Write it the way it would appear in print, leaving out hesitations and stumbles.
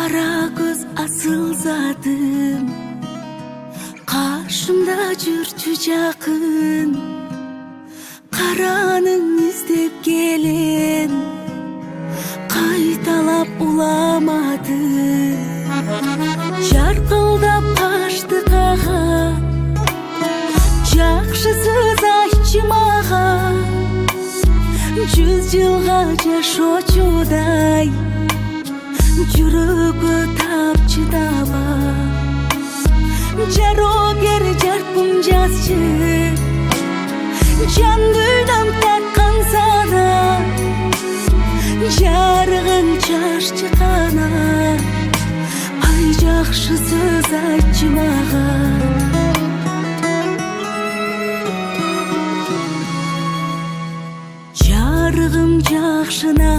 Кара көз асыл затым, каршымда жүрчү жакын. Каранын издеп келем, кайталап уламады. Жаркылдап качты кага, жакшысыз айтчы мага. 100 жылга жашоочудай, жүрөгө тапчы таба. Жарогер жаркын жазчы, жан дүйнөм таккан сана. Жарыгың чашчы кана, ай жакшы сөз айтчы мага. Жарыгым жакшына